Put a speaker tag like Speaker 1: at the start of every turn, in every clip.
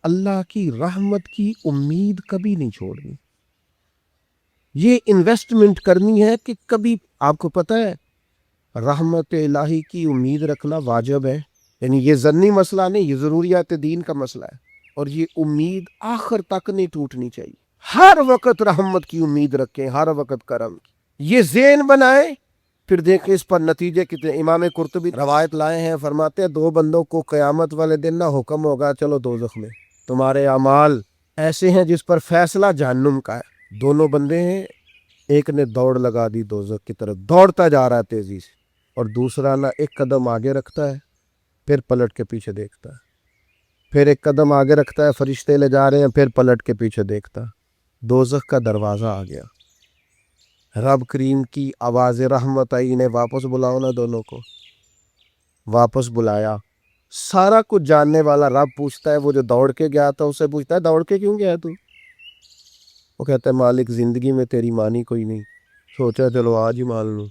Speaker 1: اللہ کی رحمت کی امید کبھی نہیں چھوڑنی. یہ انویسٹمنٹ کرنی ہے کہ کبھی آپ کو پتہ ہے رحمت الہی کی امید رکھنا واجب ہے. یعنی یہ ضمنی مسئلہ نہیں، یہ ضروریات دین کا مسئلہ ہے. اور یہ امید آخر تک نہیں ٹوٹنی چاہیے. ہر وقت رحمت کی امید رکھیں، ہر وقت کرم کی. یہ ذہن بنائیں، پھر دیکھیں اس پر نتیجے کتنے. امام قرطبی روایت لائے ہیں، فرماتے ہیں 2 بندوں کو قیامت والے دن نہ حکم ہوگا چلو دوزخ میں. تمہارے اعمال ایسے ہیں جس پر فیصلہ جہنم کا ہے. دونوں بندے ہیں، ایک نے دوڑ لگا دی دوزخ کی طرف، دوڑتا جا رہا ہے تیزی سے، اور دوسرا نہ ایک قدم آگے رکھتا ہے پھر پلٹ کے پیچھے دیکھتا ہے، پھر ایک قدم آگے رکھتا ہے، فرشتے لے جا رہے ہیں، پھر پلٹ کے پیچھے دیکھتا. دوزخ کا دروازہ آ گیا. رب کریم کی آواز رحمت آئی، انہیں واپس بلاؤ نا. دونوں کو واپس بلایا. سارا کچھ جاننے والا رب پوچھتا ہے، وہ جو دوڑ کے گیا تھا اسے پوچھتا ہے دوڑ کے کیوں گیا تو؟ وہ کہتا ہے مالک زندگی میں تیری مانی کوئی نہیں، سوچا چلو آج ہی مان لوں.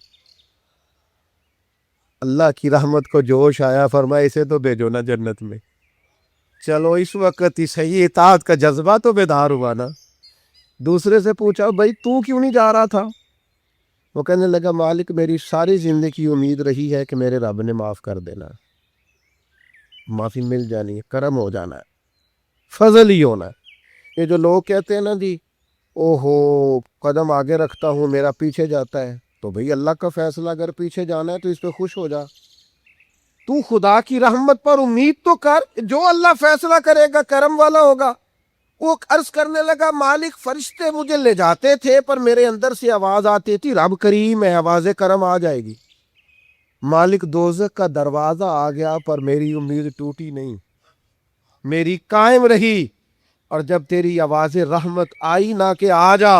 Speaker 1: اللہ کی رحمت کو جوش آیا، فرمایا اسے تو بھیجو نا جنت میں. چلو اس وقت ہی صحیح اطاعت کا جذبہ تو بیدار ہوا نا. دوسرے سے پوچھا بھائی تو کیوں نہیں جا رہا تھا؟ وہ کہنے لگا مالک میری ساری زندگی امید رہی ہے کہ میرے رب نے معاف کر دینا، معافی مل جانی ہے، کرم ہو جانا ہے، فضل ہی ہونا ہے. یہ جو لوگ کہتے ہیں نا جی اوہو قدم آگے رکھتا ہوں میرا پیچھے جاتا ہے، تو بھئی اللہ کا فیصلہ اگر پیچھے جانا ہے تو اس پہ خوش ہو جا. تو خدا کی رحمت پر امید تو کر، جو اللہ فیصلہ کرے گا کرم والا ہوگا. وہ عرض کرنے لگا مالک فرشتے مجھے لے جاتے تھے پر میرے اندر سے آواز آتی تھی رب کریم ہے، آواز کرم آ جائے گی. مالک دوزخ کا دروازہ آ گیا پر میری امید ٹوٹی نہیں، میری قائم رہی. اور جب تیری آواز رحمت آئی نہ کہ آ جا،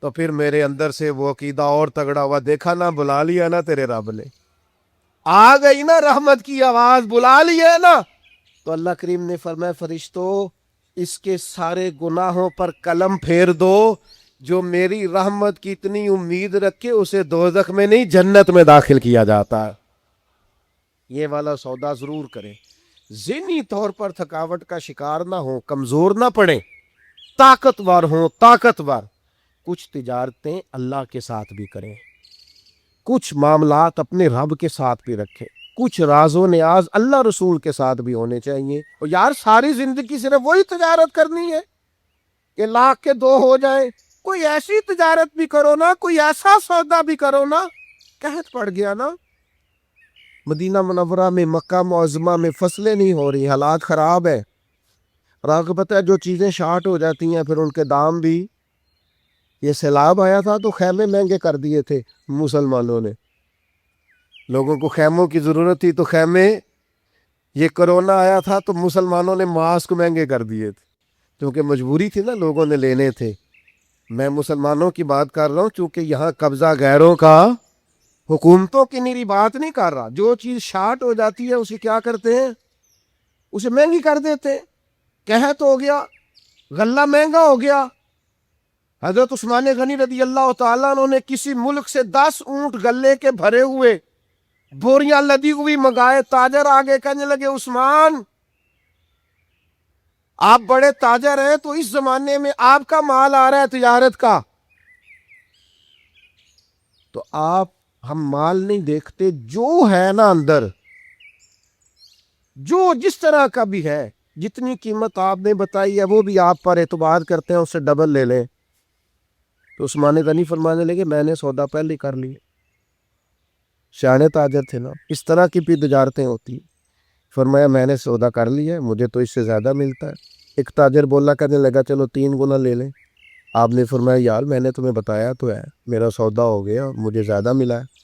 Speaker 1: تو پھر میرے اندر سے وہ عقیدہ اور تگڑا ہوا. دیکھا نا، بلا لیا نا تیرے رب نے، آ گئی نا رحمت کی آواز، بلا لیا نا. تو اللہ کریم نے فرمایا فرشتوں اس کے سارے گناہوں پر قلم پھیر دو. جو میری رحمت کی اتنی امید رکھے اسے دوزخ میں نہیں جنت میں داخل کیا جاتا. یہ والا سودا ضرور کریں. ذہنی طور پر تھکاوٹ کا شکار نہ ہو، کمزور نہ پڑیں، طاقتور ہوں، طاقتور. کچھ تجارتیں اللہ کے ساتھ بھی کریں، کچھ معاملات اپنے رب کے ساتھ بھی رکھیں، کچھ راز و نیاز اللہ رسول کے ساتھ بھی ہونے چاہیے. اور یار ساری زندگی صرف وہی تجارت کرنی ہے کہ لاکھ کے 2 ہو جائیں؟ کوئی ایسی تجارت بھی کرو نا، کوئی ایسا سودا بھی کرو نا. قحط پڑ گیا نا مدینہ منورہ میں، مکہ معظمہ میں فصلیں نہیں ہو رہی، حالات خراب ہے. راک پتہ ہے جو چیزیں شارٹ ہو جاتی ہیں پھر ان کے دام بھی. یہ سیلاب آیا تھا تو خیمے مہنگے کر دیے تھے مسلمانوں نے، لوگوں کو خیموں کی ضرورت تھی تو خیمے. یہ کرونا آیا تھا تو مسلمانوں نے ماسک مہنگے کر دیے تھے کیونکہ مجبوری تھی نا، لوگوں نے لینے تھے. میں مسلمانوں کی بات کر رہا ہوں چونکہ یہاں قبضہ غیروں کا، حکومتوں کی نیری بات نہیں کر رہا. جو چیز شارٹ ہو جاتی ہے اسے کیا کرتے ہیں؟ اسے مہنگی کر دیتے ہیں. قحط ہو گیا، غلہ مہنگا ہو گیا. حضرت عثمان غنی رضی اللہ تعالیٰ عنہ نے کسی ملک سے 10 اونٹ غلے کے بھرے ہوئے بوریاں لدی ہوئی منگائے. تاجر آگے کہنے لگے عثمان آپ بڑے تاجر ہیں تو اس زمانے میں آپ کا مال آ رہا ہے تجارت کا، تو آپ ہم مال نہیں دیکھتے، جو ہے نا اندر، جو جس طرح کا بھی ہے، جتنی قیمت آپ نے بتائی ہے وہ بھی آپ پر اعتبار کرتے ہیں، اس سے ڈبل لے لیں. تو عثمان غنی فرمانے لگے میں نے سودا پہلے ہی کر لی. سیانے تاجر تھے نا، اس طرح کی بھی تجارتیں ہوتی ہیں. فرمایا میں نے سودا کر لیا ہے، مجھے تو اس سے زیادہ ملتا ہے. ایک تاجر بولا کہنے لگا چلو 3 گنا لے لیں. آپ نے فرمایا یار میں نے تمہیں بتایا تو ہے، میرا سودا ہو گیا، مجھے زیادہ ملا ہے.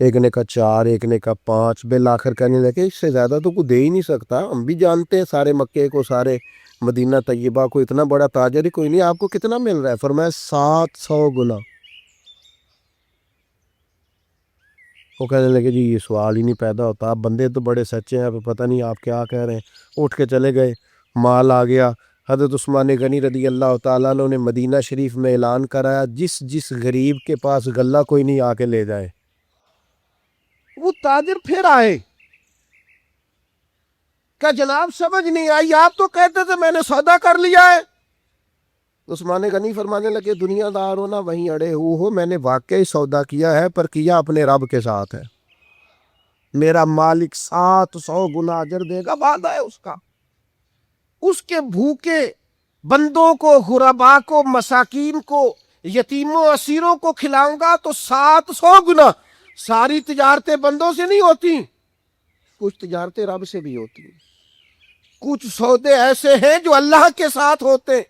Speaker 1: ایک نے کہا 4، ایک نے کہا 5. بالآخر کہنے لگے اس سے زیادہ تو کوئی دے ہی نہیں سکتا، ہم بھی جانتے ہیں سارے مکے کو، سارے مدینہ طیبہ کو، اتنا بڑا تاجر ہی کوئی نہیں، آپ کو کتنا مل رہا ہے؟ فرمایا 700 گنا. وہ کہنے لگے جی یہ سوال ہی نہیں پیدا ہوتا، آپ بندے تو بڑے سچے ہیں، اب پتہ نہیں آپ کیا کہہ رہے ہیں. اٹھ کے چلے گئے، مال آ گیا. حضرت عثمان غنی رضی اللہ تعالیٰ عنہ نے مدینہ شریف میں اعلان کرایا جس غریب کے پاس غلہ کوئی نہیں آ کے لے جائے. وہ تاجر پھر آئے، کہ جناب سمجھ نہیں آئی، آپ تو کہتے تھے میں نے سودا کر لیا ہے۔ عثمان غنی فرمانے لگے دنیا دار ہو نہ وہیں اڑے ہو، میں نے واقعی سودا کیا ہے، پر کیا اپنے رب کے ساتھ ہے۔ میرا مالک 700 گنا اجر دے گا، وعدہ ہے اس کا۔ اس کے بھوکے بندوں کو، غربا کو، مساکین کو، یتیموں اسیروں کو کھلاؤں گا تو 700 گنا۔ ساری تجارتیں بندوں سے نہیں ہوتی، کچھ تجارتیں رب سے بھی ہوتی ہیں، کچھ سودے ایسے ہیں جو اللہ کے ساتھ ہوتے،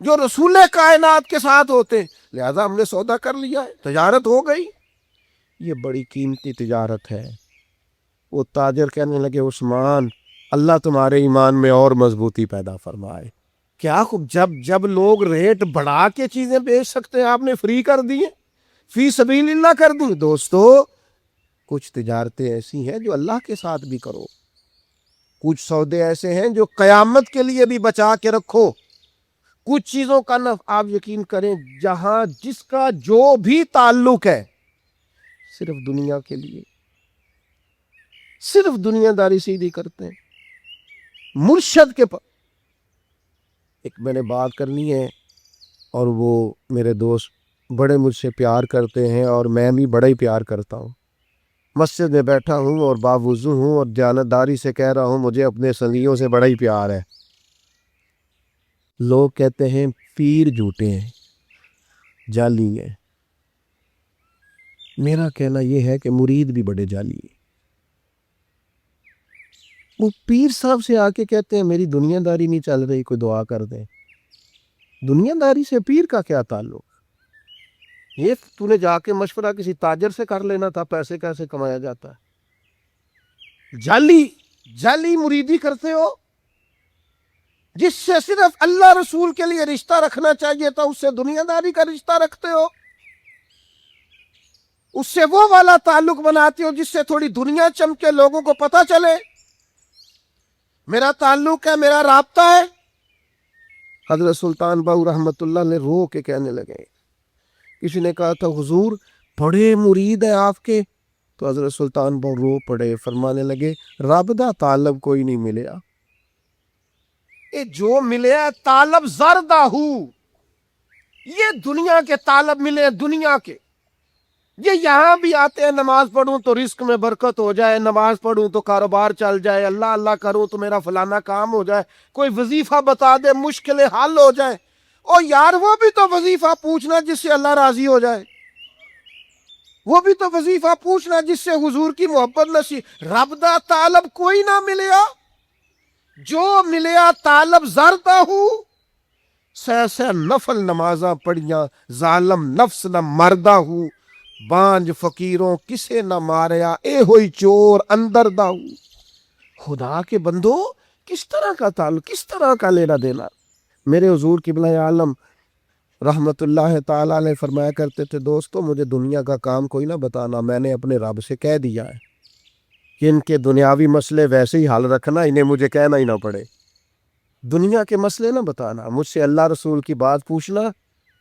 Speaker 1: جو رسول کائنات کے ساتھ ہوتے، لہذا ہم نے سودا کر لیا ہے، تجارت ہو گئی۔ یہ بڑی قیمتی تجارت ہے۔ وہ تاجر کہنے لگے عثمان اللہ تمہارے ایمان میں اور مضبوطی پیدا فرمائے۔ کیا خوب، جب لوگ ریٹ بڑھا کے چیزیں بیچ سکتے ہیں آپ نے فری کر دی ہیں، فی سبیل اللہ کر دی۔ دوستو کچھ تجارتیں ایسی ہیں جو اللہ کے ساتھ بھی کرو، کچھ سودے ایسے ہیں جو قیامت کے لیے بھی بچا کے رکھو، کچھ چیزوں کا نفع آپ یقین کریں جہاں جس کا جو بھی تعلق ہے صرف دنیا کے لیے، صرف دنیا داری سیدھی کرتے ہیں۔ مرشد کے پاس ایک میں نے بات کرنی ہے، اور وہ میرے دوست بڑے مجھ سے پیار کرتے ہیں اور میں بھی بڑا ہی پیار کرتا ہوں۔ مسجد میں بیٹھا ہوں اور باوضو ہوں اور دیانتداری سے کہہ رہا ہوں مجھے اپنے سنگیوں سے بڑا ہی پیار ہے۔ لوگ کہتے ہیں پیر جھوٹے ہیں، جعلی ہیں۔ میرا کہنا یہ ہے کہ مرید بھی بڑے جعلی ہیں۔ وہ پیر صاحب سے آ کے کہتے ہیں میری دنیا داری نہیں چل رہی، کوئی دعا کر دیں۔ دنیا داری سے پیر کا کیا تعلق؟ یہ تو نے جا کے مشورہ کسی تاجر سے کر لینا تھا، پیسے کیسے کمایا جاتا ہے۔ جعلی مریدی کرتے ہو، جس سے صرف اللہ رسول کے لیے رشتہ رکھنا چاہیے تھا اس سے دنیا داری کا رشتہ رکھتے ہو، اس سے وہ والا تعلق بناتے ہو جس سے تھوڑی دنیا چمکے، لوگوں کو پتہ چلے میرا تعلق ہے، میرا رابطہ ہے۔ حضرت سلطان باہو رحمت اللہ نے رو کے کہنے لگے، کسی نے کہا تھا حضور بڑے مرید ہیں آپ کے، تو حضرت سلطان باہو رو پڑے، فرمانے لگے رب دا طالب کوئی نہیں ملیا، یہ جو ملیا طالب زردہ ہو، یہ دنیا کے طالب ملے، دنیا کے۔ یہ یہاں بھی آتے ہیں نماز پڑھوں تو رزق میں برکت ہو جائے، نماز پڑھوں تو کاروبار چل جائے، اللہ اللہ کروں تو میرا فلانا کام ہو جائے، کوئی وظیفہ بتا دے مشکلیں حل ہو جائے۔ اور یار وہ بھی تو وظیفہ پوچھنا جس سے اللہ راضی ہو جائے، وہ بھی تو وظیفہ پوچھنا جس سے حضور کی محبت نصیب۔ رب دا طالب کوئی نہ ملیا، جو ملیا طالب زردہ ہو، سہ نفل نمازاں پڑھیاں، ظالم نفس نہ مردہ ہو، بانج فقیروں کسے نہ ماریا، اے ہوئی چور اندر داؤ۔ خدا کے بندو کس طرح کا تعلق، کس طرح کا لینا دینا۔ میرے حضور قبلہ عالم رحمت اللہ تعالیٰ علیہ فرمایا کرتے تھے دوستو مجھے دنیا کا کام کوئی نہ بتانا، میں نے اپنے رب سے کہہ دیا ہے کہ ان کے دنیاوی مسئلے ویسے ہی حل رکھنا، انہیں مجھے کہنا ہی نہ پڑے۔ دنیا کے مسئلے نہ بتانا، مجھ سے اللہ رسول کی بات پوچھنا،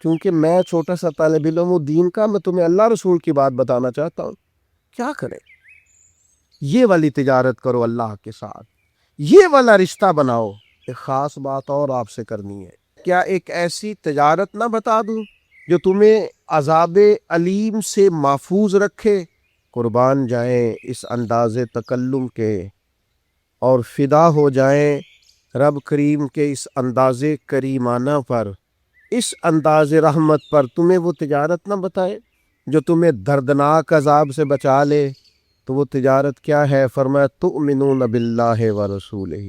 Speaker 1: کیونکہ میں چھوٹا سا طالب علم ہوں دین کا، میں تمہیں اللہ رسول کی بات بتانا چاہتا ہوں۔ کیا کریں؟ یہ والی تجارت کرو اللہ کے ساتھ، یہ والا رشتہ بناؤ۔ ایک خاص بات اور آپ سے کرنی ہے، کیا ایک ایسی تجارت نہ بتا دوں جو تمہیں عذاب علیم سے محفوظ رکھے؟ قربان جائیں اس انداز تکلم کے اور فدا ہو جائیں رب کریم کے اس انداز کریمانہ پر، اس انداز رحمت پر۔ تمہیں وہ تجارت نہ بتائے جو تمہیں دردناک عذاب سے بچا لے، تو وہ تجارت کیا ہے؟ فرمایا تؤمنون باللہ ورسولہ،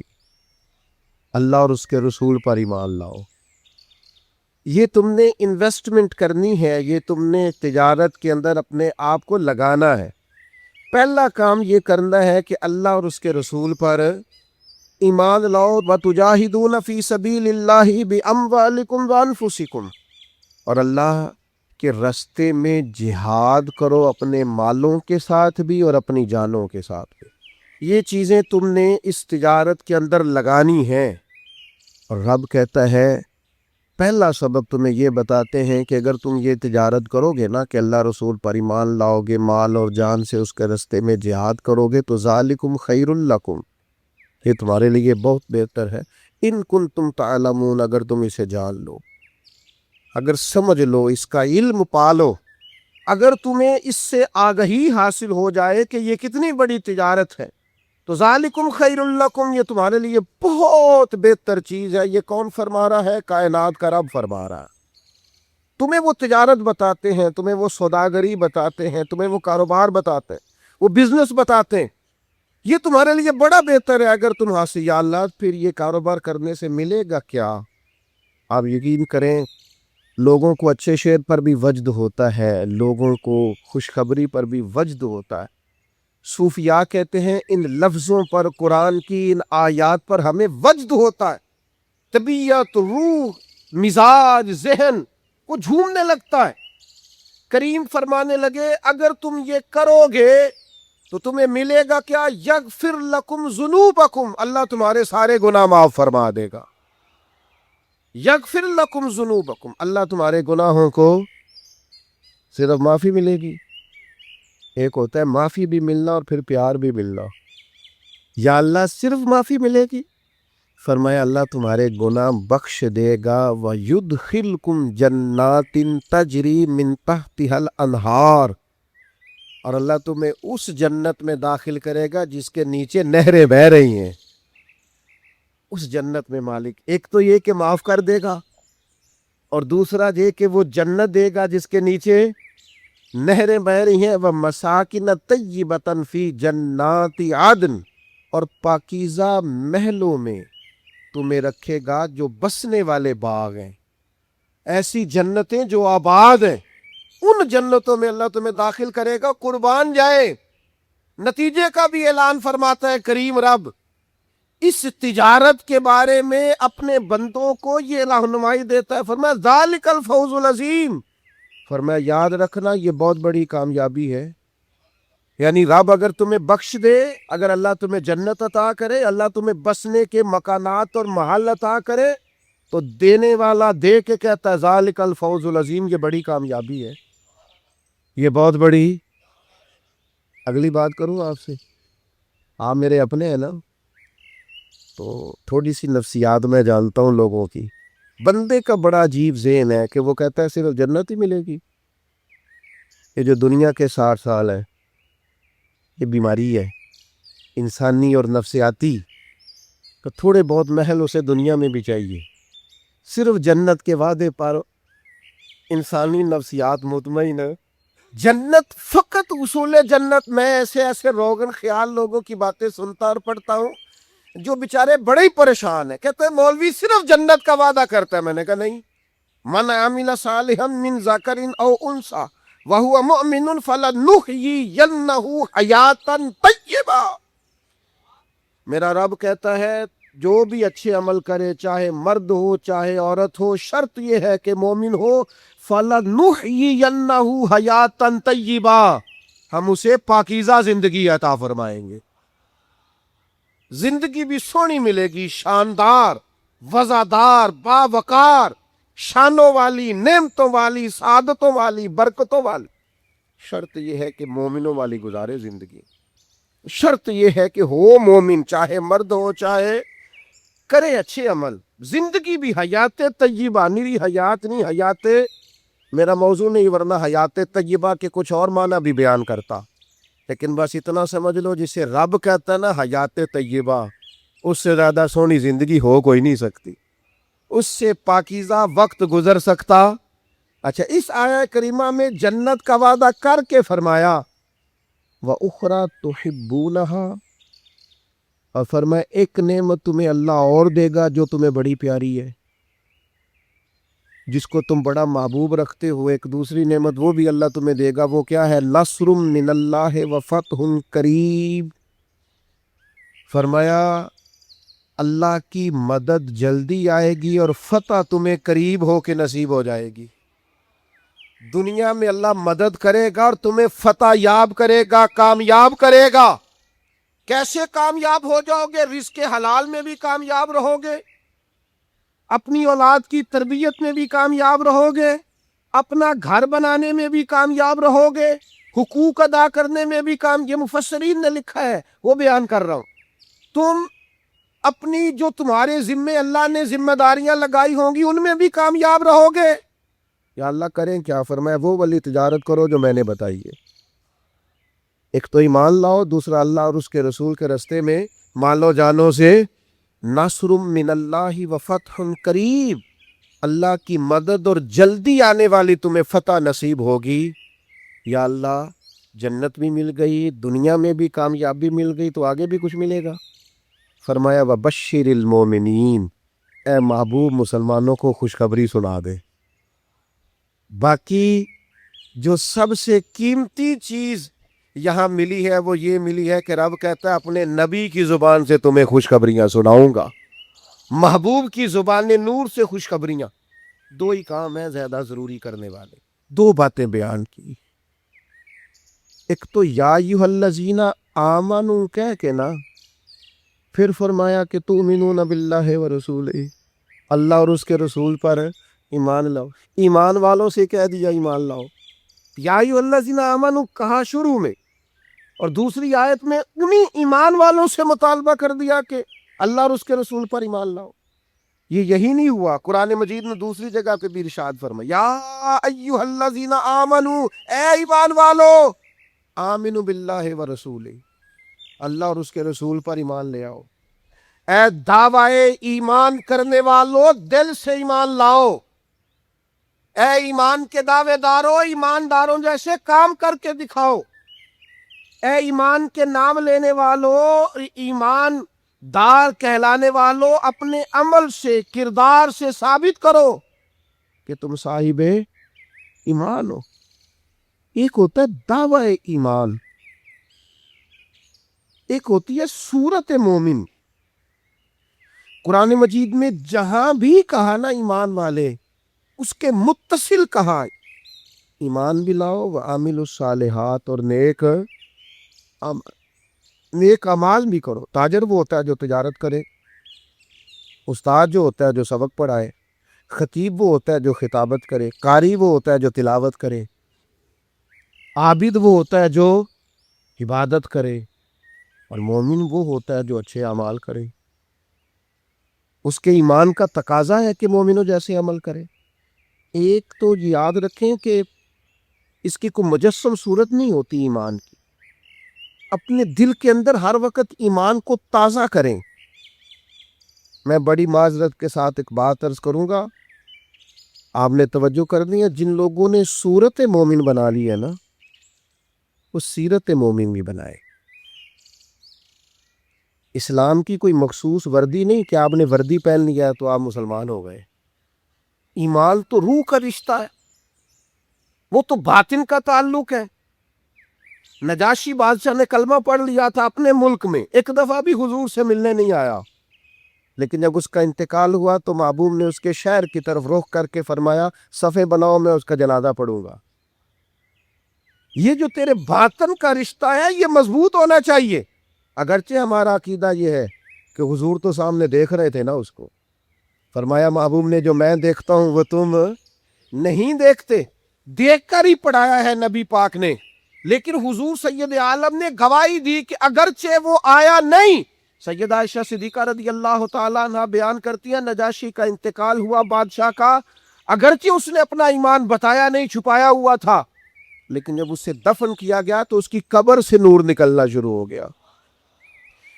Speaker 1: اللہ اور اس کے رسول پر ایمان لاؤ۔ یہ تم نے انویسٹمنٹ کرنی ہے، یہ تم نے تجارت کے اندر اپنے آپ کو لگانا ہے۔ پہلا کام یہ کرنا ہے کہ اللہ اور اس کے رسول پر ایمان لاؤ۔ وَتُجَاهِدُونَ فِي سَبِيلِ اللَّهِ بِأَمْوَالِكُمْ وَأَنفُسِكُمْ، اور اللہ کے رستے میں جہاد کرو، اپنے مالوں کے ساتھ بھی اور اپنی جانوں کے ساتھ بھی۔ یہ چیزیں تم نے اس تجارت کے اندر لگانی ہیں، اور رب کہتا ہے پہلا سبب تمہیں یہ بتاتے ہیں کہ اگر تم یہ تجارت کرو گے نا کہ اللہ رسول پر ایمان لاؤ گے، مال اور جان سے اس کے رستے میں جہاد کرو گے، تو ذالکم خیر لکم، یہ تمہارے لیے بہت بہتر ہے. ان کنتم تعلمون، اگر تم اسے جان لو، اگر سمجھ لو، اس کا علم پالو، اگر تمہیں اس سے آگہی حاصل ہو جائے کہ یہ کتنی بڑی تجارت ہے، تو ذالکم خیر لکم، یہ تمہارے لیے بہت بہتر چیز ہے. یہ کون فرما رہا ہے؟ کائنات کا رب فرما رہا ہے. تمہیں وہ تجارت بتاتے ہیں، تمہیں وہ سوداگری بتاتے ہیں، تمہیں وہ کاروبار بتاتے ہیں، وہ بزنس بتاتے ہیں. یہ تمہارے لیے بڑا بہتر ہے اگر تم حاصل. یا اللہ، پھر یہ کاروبار کرنے سے ملے گا کیا؟ آپ یقین کریں، لوگوں کو اچھے شعر پر بھی وجد ہوتا ہے، لوگوں کو خوشخبری پر بھی وجد ہوتا ہے. صوفیاء کہتے ہیں ان لفظوں پر، قرآن کی ان آیات پر ہمیں وجد ہوتا ہے. طبیعت، روح، مزاج، ذہن وہ جھومنے لگتا ہے. کریم فرمانے لگے اگر تم یہ کرو گے تو تمہیں ملے گا کیا؟ یغفر لکم ذنوبکم، اللہ تمہارے سارے گناہ معاف فرما دے گا. یغفر لکم ذنوبکم، اللہ تمہارے گناہوں کو صرف معافی ملے گی. ایک ہوتا ہے معافی بھی ملنا اور پھر پیار بھی ملنا. یا اللہ صرف معافی ملے گی؟ فرمایا اللہ تمہارے گناہ بخش دے گا. وَيُدْخِلْكُمْ جَنَّاتٍ تَجْرِي مِن تَحْتِهَا الْأَنْهَارُ، اور اللہ تمہیں اس جنت میں داخل کرے گا جس کے نیچے نہریں بہہ رہی ہیں. اس جنت میں مالک ایک تو یہ کہ معاف کر دے گا، اور دوسرا یہ کہ وہ جنت دے گا جس کے نیچے نہریں بہہ رہی ہیں. وَمَسَاكِنَ طَيِّبَةً فِي جَنَّاتِ عَدْنٍ، اور پاکیزہ محلوں میں تمہیں رکھے گا جو بسنے والے باغ ہیں. ایسی جنتیں جو آباد ہیں، ان جنتوں میں اللہ تمہیں داخل کرے گا. قربان جائے، نتیجے کا بھی اعلان فرماتا ہے کریم رب. اس تجارت کے بارے میں اپنے بندوں کو یہ رہنمائی دیتا ہے. فرمایا ذالک الفوز العظیم، فرمایا یاد رکھنا یہ بہت بڑی کامیابی ہے. یعنی رب اگر تمہیں بخش دے، اگر اللہ تمہیں جنت عطا کرے، اللہ تمہیں بسنے کے مکانات اور محل عطا کرے، تو دینے والا دے کے کہتا ہے ذالک الفوز العظیم، یہ بڑی کامیابی ہے، یہ بہت بڑی. اگلی بات کروں آپ سے، آپ میرے اپنے ہیں نا، تو تھوڑی سی نفسیات میں جانتا ہوں لوگوں کی. بندے کا بڑا عجیب ذہن ہے کہ وہ کہتا ہے صرف جنت ہی ملے گی. یہ جو دنیا کے 60 سال ہے، یہ بیماری ہے انسانی اور نفسیاتی، کہ تھوڑے بہت محل اسے دنیا میں بھی چاہیے. صرف جنت کے وعدے پر انسانی نفسیات مطمئن ہے. جنت فقط اصول جنت. میں ایسے روغن خیال لوگوں کی باتیں سنتا اور پڑھتا ہوں جو بیچارے بڑے ہی پریشان ہیں. کہتے ہیں مولوی صرف جنت کا وعدہ کرتا ہے. میں نے کہا نہیں. من عمل صالحا من ذکر او انثى وهو مؤمن فلنحيينه حیاتا طیبہ. میرا رب کہتا ہے جو بھی اچھے عمل کرے، چاہے مرد ہو چاہے عورت ہو، شرط یہ ہے کہ مومن ہو. فَلَنُحْيِيَنَّهُ حَيَاتًا طَيِّبًا، ہم اسے پاکیزہ زندگی عطا فرمائیں گے. زندگی بھی سونی ملے گی، شاندار، وزادار، باوقار، شانوں والی، نعمتوں والی، سعادتوں والی، برکتوں والی. شرط یہ ہے کہ مومنوں والی گزارے زندگی. شرط یہ ہے کہ ہو مومن، چاہے مرد ہو چاہے کرے اچھے عمل. زندگی بھی حیات طیبہ، نیری حیات نہیں، حیات میرا موضوع نہیں، ورنہ حیات طیبہ کے کچھ اور معنی بھی بیان کرتا. لیکن بس اتنا سمجھ لو جسے رب کہتا ہے نا حیات طیبہ، اس سے زیادہ سونی زندگی ہو کوئی نہیں سکتی، اس سے پاکیزہ وقت گزر سکتا. اچھا، اس آیہ کریمہ میں جنت کا وعدہ کر کے فرمایا وَأُخْرَى تُحِبُّونَهَا، اور فرمایا ایک نعمت تمہیں اللہ اور دے گا جو تمہیں بڑی پیاری ہے، جس کو تم بڑا محبوب رکھتے ہو. ایک دوسری نعمت وہ بھی اللہ تمہیں دے گا. وہ کیا ہے؟ نصر من اللہ وفتح قریب. فرمایا اللہ کی مدد جلدی آئے گی اور فتح تمہیں قریب ہو کے نصیب ہو جائے گی. دنیا میں اللہ مدد کرے گا اور تمہیں فتح یاب کرے گا، کامیاب کرے گا. کیسے کامیاب ہو جاؤ گے؟ رزق حلال میں بھی کامیاب رہو گے، اپنی اولاد کی تربیت میں بھی کامیاب رہو گے، اپنا گھر بنانے میں بھی کامیاب رہو گے، حقوق ادا کرنے میں بھی یہ مفسرین نے لکھا ہے، وہ بیان کر رہا ہوں. تم اپنی جو تمہارے ذمے اللہ نے ذمہ داریاں لگائی ہوں گی ان میں بھی کامیاب رہو گے. یا اللہ کریں کیا؟ فرمایا وہ والی تجارت کرو جو میں نے بتائی ہے. ایک تو ایمان لاؤ، دوسرا اللہ اور اس کے رسول کے رستے میں مالو جانوں سے نصر من اللہ و فتح قریب، اللہ کی مدد اور جلدی آنے والی تمہیں فتح نصیب ہوگی. یا اللہ جنت بھی مل گئی، دنیا میں بھی کامیابی مل گئی، تو آگے بھی کچھ ملے گا. فرمایا وبشر المومنین، اے محبوب مسلمانوں کو خوشخبری سنا دے. باقی جو سب سے قیمتی چیز یہاں ملی ہے وہ یہ ملی ہے کہ رب کہتا ہے اپنے نبی کی زبان سے تمہیں خوشخبریاں سناؤں گا، محبوب کی زبان نور سے خوشخبریاں. دو ہی کام ہیں زیادہ ضروری کرنے والے، دو باتیں بیان کی. ایک تو یا ایھا الذین آمنو کہہ کے نا، پھر فرمایا کہ تؤمنون باللہ ورسولہ، اللہ اور اس کے رسول پر ایمان لاؤ. ایمان والوں سے کہہ دیا ایمان لاؤ. یا ایھا الذین آمنو کہا شروع میں، اور دوسری آیت میں انہی ایمان والوں سے مطالبہ کر دیا کہ اللہ اور اس کے رسول پر ایمان لاؤ. یہی نہیں ہوا، قرآن مجید میں دوسری جگہ پہ بھی ارشاد فرمایا یا ایھا الذین آمنو، اے ایمان والو، آمنو باللہ ورسولہ، اللہ اور اس کے رسول پر ایمان لے آؤ. اے دعوی ایمان کرنے والو دل سے ایمان لاؤ. اے ایمان کے دعوے دارو ایمانداروں جیسے کام کر کے دکھاؤ. اے ایمان کے نام لینے والو، ایمان دار کہلانے والو، اپنے عمل سے کردار سے ثابت کرو کہ تم صاحب ایمان ہو. ایک ہوتا ہے دعوی ایمان، ایک ہوتی ہے صورت مومن. قرآن مجید میں جہاں بھی کہا نا ایمان والے، اس کے متصل کہا ایمان بھی لاؤ وعاملوا الصالحات، اور نیک اعمال بھی کرو. تاجر وہ ہوتا ہے جو تجارت کرے، استاد جو ہوتا ہے جو سبق پڑھائے، خطیب وہ ہوتا ہے جو خطابت کرے، قاری وہ ہوتا ہے جو تلاوت کرے، عابد وہ ہوتا ہے جو عبادت کرے، اور مومن وہ ہوتا ہے جو اچھے اعمال کرے. اس کے ایمان کا تقاضا ہے کہ مومنوں جیسے عمل کرے. ایک تو یاد رکھیں کہ اس کی کوئی مجسم صورت نہیں ہوتی ایمان کی. اپنے دل کے اندر ہر وقت ایمان کو تازہ کریں. میں بڑی معذرت کے ساتھ ایک بات عرض کروں گا، آپ نے توجہ کرنی ہے. جن لوگوں نے صورت مومن بنا لی ہے نا، وہ سیرت مومن بھی بنائے. اسلام کی کوئی مخصوص وردی نہیں کہ آپ نے وردی پہن لیا تو آپ مسلمان ہو گئے. ایمان تو روح کا رشتہ ہے، وہ تو باطن کا تعلق ہے. نجاشی بادشاہ نے کلمہ پڑھ لیا تھا اپنے ملک میں، ایک دفعہ بھی حضور سے ملنے نہیں آیا، لیکن جب اس کا انتقال ہوا تو محبوب نے اس کے شہر کی طرف رخ کر کے فرمایا صفے بناؤ، میں اس کا جنازہ پڑھوں گا. یہ جو تیرے باطن کا رشتہ ہے یہ مضبوط ہونا چاہیے. اگرچہ ہمارا عقیدہ یہ ہے کہ حضور تو سامنے دیکھ رہے تھے نا اس کو. فرمایا محبوب نے جو میں دیکھتا ہوں وہ تم نہیں دیکھتے. دیکھ کر ہی پڑھایا ہے نبی پاک نے، لیکن حضور سید عالم نے گواہی دی کہ اگرچہ وہ آیا نہیں. سیدہ عائشہ صدیقہ رضی اللہ تعالیٰ عنہ بیان کرتی ہیں نجاشی کا انتقال ہوا بادشاہ کا، اگرچہ اس نے اپنا ایمان بتایا نہیں، چھپایا ہوا تھا، لیکن جب اسے دفن کیا گیا تو اس کی قبر سے نور نکلنا شروع ہو گیا.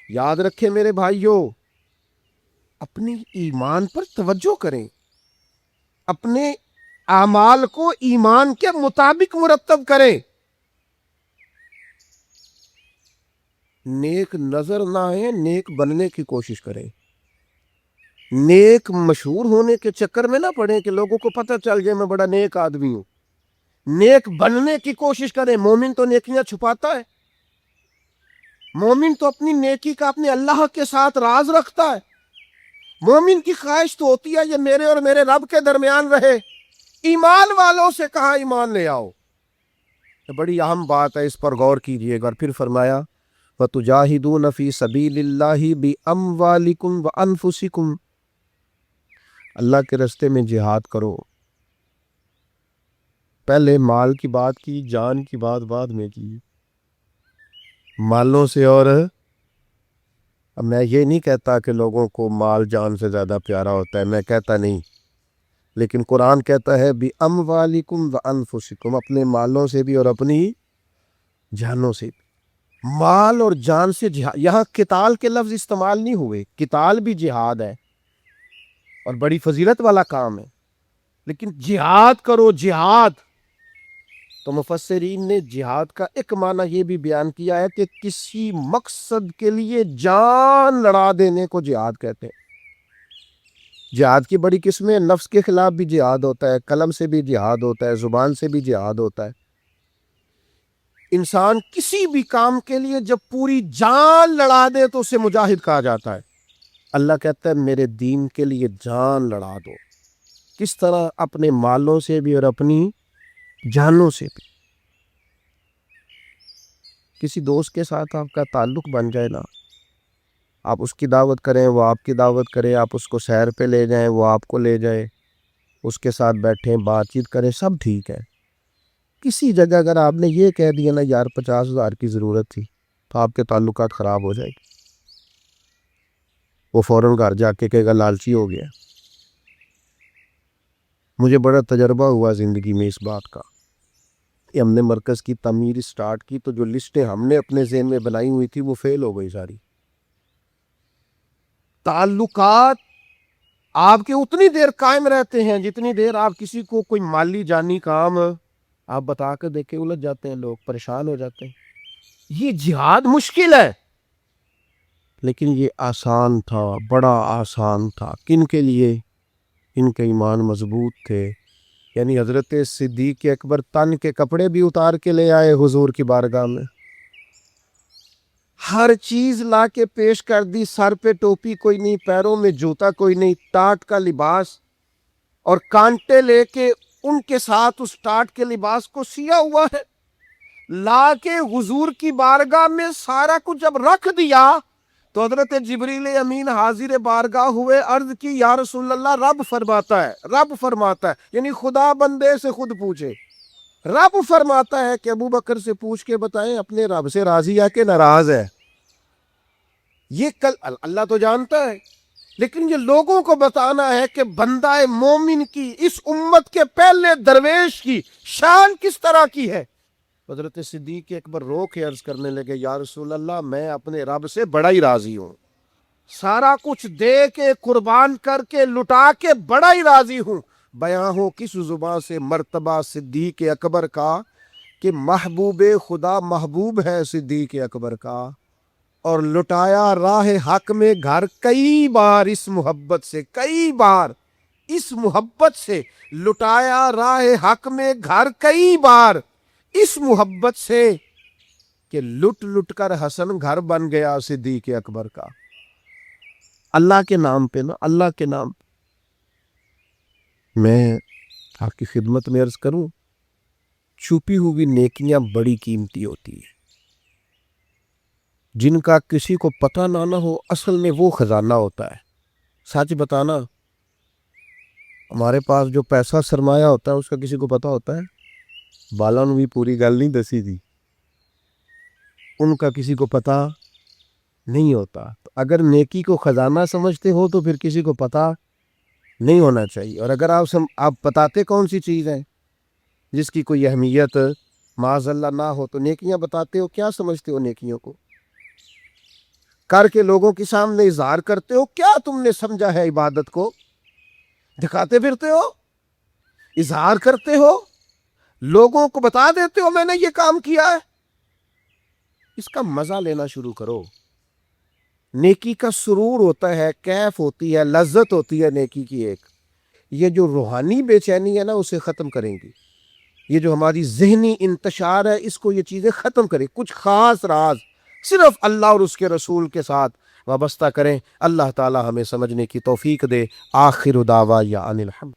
Speaker 1: یاد رکھیں میرے بھائیوں، اپنے ایمان پر توجہ کریں، اپنے اعمال کو ایمان کے مطابق مرتب کریں. نیک نظر نہ آئے، نیک بننے کی کوشش کریں. نیک مشہور ہونے کے چکر میں نہ پڑیں کہ لوگوں کو پتہ چل جائے میں بڑا نیک آدمی ہوں. نیک بننے کی کوشش کریں. مومن تو نیکیاں چھپاتا ہے، مومن تو اپنی نیکی کا اپنے اللہ کے ساتھ راز رکھتا ہے. مومن کی خواہش تو ہوتی ہے یہ میرے اور میرے رب کے درمیان رہے. ایمان والوں سے کہا ایمان لے آؤ، بڑی اہم بات ہے، اس پر غور کیجئے گا. پھر فرمایا وَتُجَاهِدُونَ فِي سَبِيلِ اللَّهِ بِأَمْوَالِكُمْ وَأَنفُسِكُمْ، اللہ کے راستے میں جہاد کرو. پہلے مال کی بات کی، جان کی بات بعد میں کی. مالوں سے اور اب میں یہ نہیں کہتا کہ لوگوں کو مال جان سے زیادہ پیارا ہوتا ہے، میں کہتا نہیں، لیکن قرآن کہتا ہے بِأَمْوَالِكُمْ وَأَنفُسِكُمْ، اپنے مالوں سے بھی اور اپنی جانوں سے بھی۔ مال اور جان سے جہاد، یہاں قتال کے لفظ استعمال نہیں ہوئے، قتال بھی جہاد ہے اور بڑی فضیلت والا کام ہے، لیکن جہاد کرو جہاد، تو مفسرین نے جہاد کا ایک معنی یہ بھی بیان کیا ہے کہ کسی مقصد کے لیے جان لڑا دینے کو جہاد کہتے ہیں۔ جہاد کی بڑی قسمیں، نفس کے خلاف بھی جہاد ہوتا ہے، قلم سے بھی جہاد ہوتا ہے، زبان سے بھی جہاد ہوتا ہے۔ انسان کسی بھی کام کے لیے جب پوری جان لڑا دے تو اسے مجاہد کہا جاتا ہے۔ اللہ کہتا ہے میرے دین کے لیے جان لڑا دو۔ کس طرح؟ اپنے مالوں سے بھی اور اپنی جانوں سے بھی۔ کسی دوست کے ساتھ آپ کا تعلق بن جائے نا، آپ اس کی دعوت کریں، وہ آپ کی دعوت کرے، آپ اس کو سیر پہ لے جائیں، وہ آپ کو لے جائے، اس کے ساتھ بیٹھیں، بات چیت کریں، سب ٹھیک ہے۔ کسی جگہ اگر آپ نے یہ کہہ دیا نا یار 50,000 کی ضرورت تھی، تو آپ کے تعلقات خراب ہو جائے گی۔ وہ فوراً گھر جا کے کہے گا لالچی ہو گیا۔ مجھے بڑا تجربہ ہوا زندگی میں اس بات کا۔ ہم نے مرکز کی تعمیر سٹارٹ کی تو جو لسٹیں ہم نے اپنے ذہن میں بنائی ہوئی تھی وہ فیل ہو گئی ساری۔ تعلقات آپ کے اتنی دیر قائم رہتے ہیں جتنی دیر آپ کسی کو کوئی مالی جانی کام آپ بتا کر دیکھیں، الجھ جاتے ہیں لوگ، پریشان ہو جاتے ہیں۔ یہ جہاد مشکل ہے لیکن یہ آسان تھا، بڑا آسان تھا۔ کن کے لیے؟ ان کے ایمان مضبوط تھے۔ یعنی حضرت صدیق اکبر تن کے کپڑے بھی اتار کے لے آئے حضور کی بارگاہ میں، ہر چیز لا کے پیش کر دی، سر پہ ٹوپی کوئی نہیں، پیروں میں جوتا کوئی نہیں، ٹاٹ کا لباس، اور کانٹے لے کے ان کے ساتھ اس ٹاٹ کے لباس کو سیا ہوا ہے، لا کے حضور کی بارگاہ میں سارا کچھ جب رکھ دیا تو حضرت جبریل امین حاضر بارگاہ ہوئے، عرض کی یا رسول اللہ رب فرماتا ہے، یعنی خدا بندے سے خود پوچھے، رب فرماتا ہے کہ ابو بکر سے پوچھ کے بتائیں اپنے رب سے راضی ہے کہ ناراض ہے۔ یہ کل اللہ تو جانتا ہے، لیکن یہ لوگوں کو بتانا ہے کہ بندہ مومن کی، اس امت کے پہلے درویش کی شان کس طرح کی ہے۔ حضرت صدیق اکبر رو کے عرض کرنے لگے یا رسول اللہ میں اپنے رب سے بڑا ہی راضی ہوں، سارا کچھ دے کے قربان کر کے لٹا کے بڑا ہی راضی ہوں۔ بیاں ہو کس زبان سے مرتبہ صدیق اکبر کا کہ محبوب خدا محبوب ہے صدیق اکبر کا، اور لٹایا راہ حق میں گھر کئی بار، اس محبت سے کئی بار، اس محبت سے لٹایا راہ حق میں گھر کئی بار، اس محبت سے کہ لٹ لٹ کر حسن گھر بن گیا صدیق اکبر کا۔ اللہ کے نام پہ نا، اللہ کے نام پہ۔ میں آپ کی خدمت میں عرض کروں، چھپی ہوئی نیکیاں بڑی قیمتی ہوتی ہیں، جن کا کسی کو پتہ نہ ہو، اصل میں وہ خزانہ ہوتا ہے۔ سچ بتانا، ہمارے پاس جو پیسہ سرمایہ ہوتا ہے اس کا کسی کو پتہ ہوتا ہے؟ بالا نے بھی پوری گل نہیں دسی تھی، ان کا کسی کو پتہ نہیں ہوتا۔ تو اگر نیکی کو خزانہ سمجھتے ہو تو پھر کسی کو پتہ نہیں ہونا چاہیے، اور اگر آپ بتاتے کون سی چیز ہے جس کی کوئی اہمیت معاذ اللہ نہ ہو، تو نیکیاں بتاتے ہو، کیا سمجھتے ہو نیکیوں کو؟ کر کے لوگوں کے سامنے اظہار کرتے ہو، کیا تم نے سمجھا ہے عبادت کو؟ دکھاتے پھرتے ہو، اظہار کرتے ہو، لوگوں کو بتا دیتے ہو میں نے یہ کام کیا ہے۔ اس کا مزہ لینا شروع کرو۔ نیکی کا سرور ہوتا ہے، کیف ہوتی ہے، لذت ہوتی ہے نیکی کی ایک۔ یہ جو روحانی بے چینی ہے نا اسے ختم کریں گی، یہ جو ہماری ذہنی انتشار ہے اس کو یہ چیزیں ختم کریں۔ کچھ خاص راز صرف اللہ اور اس کے رسول کے ساتھ وابستہ کریں۔ اللہ تعالی ہمیں سمجھنے کی توفیق دے۔ آخر دعوانا ان الحمد